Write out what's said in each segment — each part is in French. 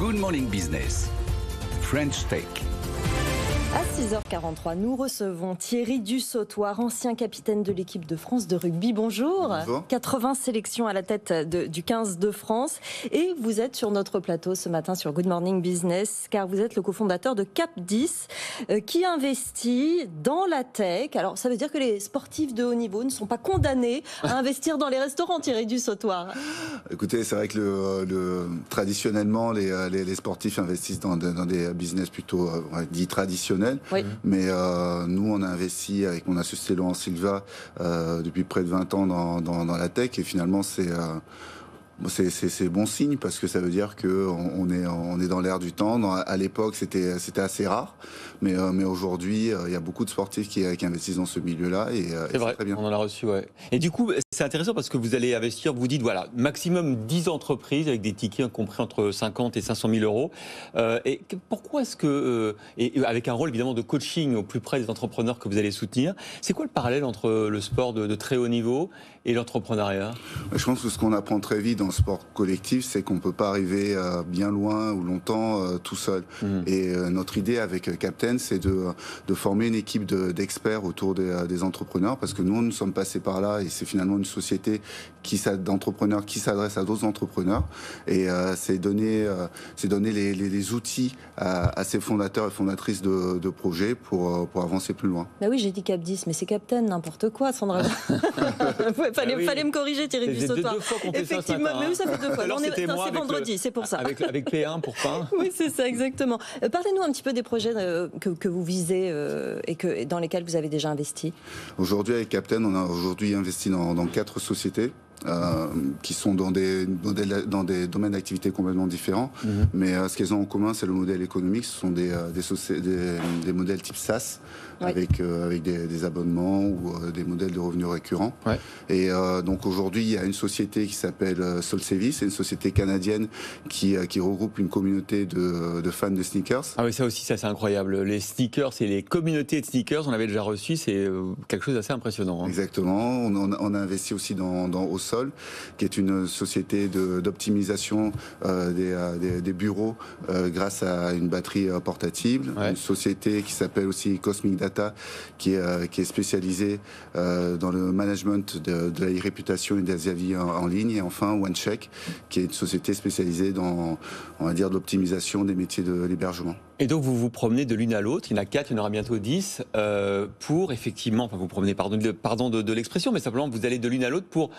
Good Morning Business, French Tech. À 6h43, nous recevons Thierry Dussautoir, ancien capitaine de l'équipe de France de rugby. Bonjour. Bonjour. 80 sélections à la tête du 15 de France. Et vous êtes sur notre plateau ce matin sur Good Morning Business, car vous êtes le cofondateur de Cap 10, qui investit dans la tech. Alors, ça veut dire que les sportifs de haut niveau ne sont pas condamnés à investir dans les restaurants, Thierry Dussautoir. Écoutez, c'est vrai que traditionnellement, les sportifs investissent dans des business plutôt dits traditionnels. Oui. Mais nous, on a investi avec mon associé Laurent Silva depuis près de 20 ans dans la tech. Et finalement, c'est bon signe parce que ça veut dire qu'on est dans l'air du temps. À l'époque, c'était assez rare. Mais aujourd'hui, il y a beaucoup de sportifs qui investissent dans ce milieu-là. C'est vrai, très bien. on en a reçu, ouais. Et du coup, c'est intéressant parce que vous allez investir, vous dites, voilà, maximum 10 entreprises avec des tickets compris entre 50 et 500 000 euros. Et pourquoi est-ce que, et avec un rôle évidemment de coaching au plus près des entrepreneurs que vous allez soutenir, c'est quoi le parallèle entre le sport de très haut niveau et l'entrepreneuriat ? Je pense que ce qu'on apprend très vite dans le sport collectif, c'est qu'on ne peut pas arriver bien loin ou longtemps tout seul. Et notre idée avec Captain, c'est de former une équipe d'experts autour des entrepreneurs, parce que nous sommes passés par là et c'est finalement une société d'entrepreneurs qui s'adresse à d'autres entrepreneurs. Et c'est donner les outils à ces fondateurs et fondatrices de projets pour avancer plus loin. Bah oui, j'ai dit Cap 10, mais c'est Captain, n'importe quoi, Sandra. Fallait me corriger, Thierry Dussautoir. Effectivement, mais oui, ça fait 2 fois. C'est vendredi, c'est pour ça. Avec P1 pour pain. Oui, c'est ça, exactement. Parlez-nous un petit peu des projets que vous visez et dans lesquels vous avez déjà investi. Aujourd'hui, avec Captain, on a investi dans 4 sociétés. Qui sont dans des domaines d'activité complètement différents. Mais ce qu'elles ont en commun, c'est le modèle économique. Ce sont des modèles type SaaS, oui, avec des abonnements ou des modèles de revenus récurrents. Ouais. Et donc aujourd'hui, il y a une société qui s'appelle Solsevi, c'est une société canadienne qui regroupe une communauté de fans de sneakers. Ah oui, ça aussi, ça c'est incroyable. Les sneakers et les communautés de sneakers, on avait déjà reçu, c'est quelque chose d'assez impressionnant. Hein. Exactement. On a investi aussi dans Osol, qui est une société d'optimisation des bureaux grâce à une batterie portative. Ouais. Une société qui s'appelle aussi Cosmic Data, qui est spécialisée dans le management de la réputation et des avis en ligne. Et enfin, OneCheck, qui est une société spécialisée dans, on va dire, l'optimisation des métiers de l'hébergement. Et donc vous vous promenez de l'une à l'autre, il y en a 4, il y en aura bientôt 10, pour effectivement, enfin vous promenez, pardon de l'expression, mais simplement vous allez de l'une à l'autre pour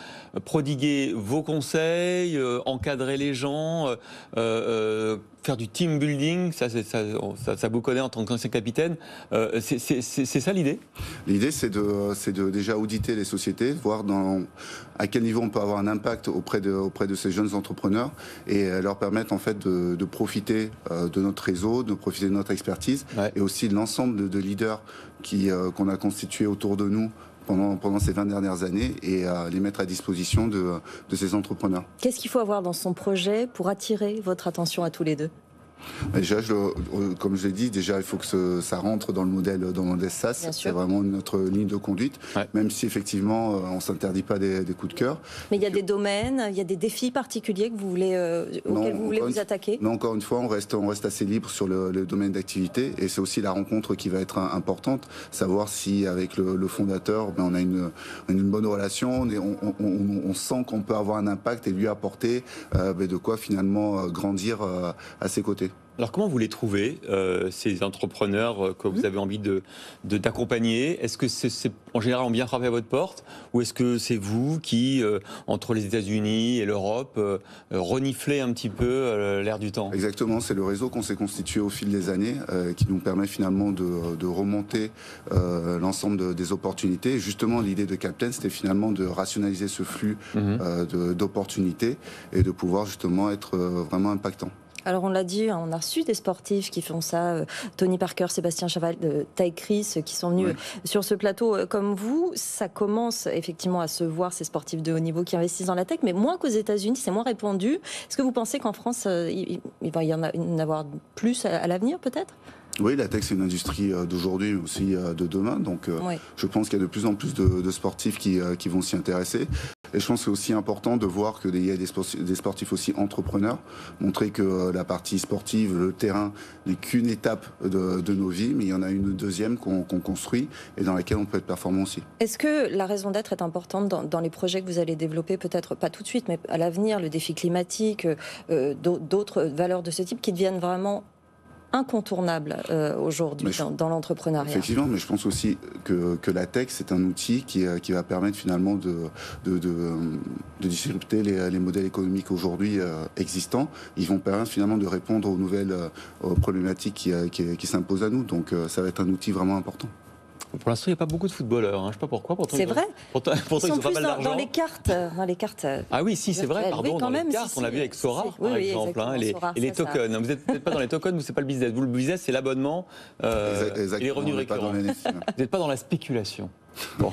prodiguer vos conseils, encadrer les gens, faire du team building, ça vous connaît en tant qu'ancien capitaine, c'est ça l'idée ? L'idée c'est de déjà auditer les sociétés, voir à quel niveau on peut avoir un impact auprès de ces jeunes entrepreneurs et leur permettre en fait de profiter de notre réseau, de profiter de notre expertise, ouais, et aussi de l'ensemble de leaders qu'on a constitués autour de nous pendant ces 20 dernières années et les mettre à disposition de ces entrepreneurs. Qu'est-ce qu'il faut avoir dans son projet pour attirer votre attention à tous les deux ? Déjà, comme je l'ai dit, déjà il faut que ça rentre dans le modèle SaaS. C'est vraiment notre ligne de conduite, ouais, même si effectivement on ne s'interdit pas des coups de cœur. Mais il y a des domaines, il y a des défis particuliers que vous voulez, auxquels vous voulez vous attaquer ? Non, encore une fois, on reste assez libre sur le domaine d'activité et c'est aussi la rencontre qui va être importante, savoir si avec le fondateur, on a une bonne relation, on sent qu'on peut avoir un impact et lui apporter de quoi finalement grandir à ses côtés. Alors comment vous les trouvez, ces entrepreneurs que vous avez envie d'accompagner ? Est-ce que c'est en général ont bien frappé à votre porte, ou est-ce que c'est vous qui, entre les États-Unis et l'Europe, reniflez un petit peu l'air du temps ? Exactement, c'est le réseau qu'on s'est constitué au fil des années qui nous permet finalement de remonter l'ensemble des opportunités. Et justement, l'idée de Captain, c'était finalement de rationaliser ce flux d'opportunités et de pouvoir justement être vraiment impactant. Alors on l'a dit, on a reçu des sportifs qui font ça, Tony Parker, Sébastien Chaval, Ty Chris, qui sont venus sur ce plateau comme vous. Ça commence effectivement à se voir, ces sportifs de haut niveau qui investissent dans la tech, mais moins qu'aux États-Unis, c'est moins répandu. Est-ce que vous pensez qu'en France, il va y en avoir plus à l'avenir peut-être ? Oui, la tech, c'est une industrie d'aujourd'hui, mais aussi de demain. Donc, Oui. je pense qu'il y a de plus en plus de sportifs qui vont s'y intéresser. Et je pense que c'est aussi important de voir qu'il y a des sportifs aussi entrepreneurs, montrer que la partie sportive, le terrain, n'est qu'une étape de nos vies, mais il y en a une deuxième qu'on construit et dans laquelle on peut être performant aussi. Est-ce que la raison d'être est importante dans les projets que vous allez développer, peut-être pas tout de suite, mais à l'avenir, le défi climatique, d'autres valeurs de ce type qui deviennent vraiment incontournable aujourd'hui dans l'entrepreneuriat. Effectivement, mais je pense aussi que la tech, c'est un outil qui va permettre finalement de disrupter les modèles économiques aujourd'hui existants. Ils vont permettre finalement de répondre aux nouvelles problématiques qui s'imposent à nous. Donc ça va être un outil vraiment important. Pour l'instant, il n'y a pas beaucoup de footballeurs. Je ne sais pas pourquoi. C'est vrai. Pourtant, ils ont pas mal d'argent. Dans les cartes. Ah oui, si, c'est vrai. Pardon, dans les cartes, on l'a vu avec Sora, par exemple, et les tokens. Vous n'êtes peut-être pas dans les tokens, vous, c'est pas le business. Vous, le business, c'est l'abonnement et les revenus récurrents. Vous n'êtes pas dans la spéculation. Bon.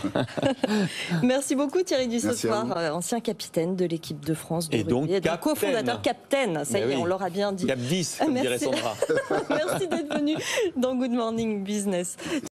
Merci beaucoup Thierry Dussault-Soir, ancien capitaine de l'équipe de France de rugby, et cofondateur capitaine. Ça y est, on l'aura bien dit. Cap 10, comme dirait Sandra. Merci d'être venu dans Good Morning Business.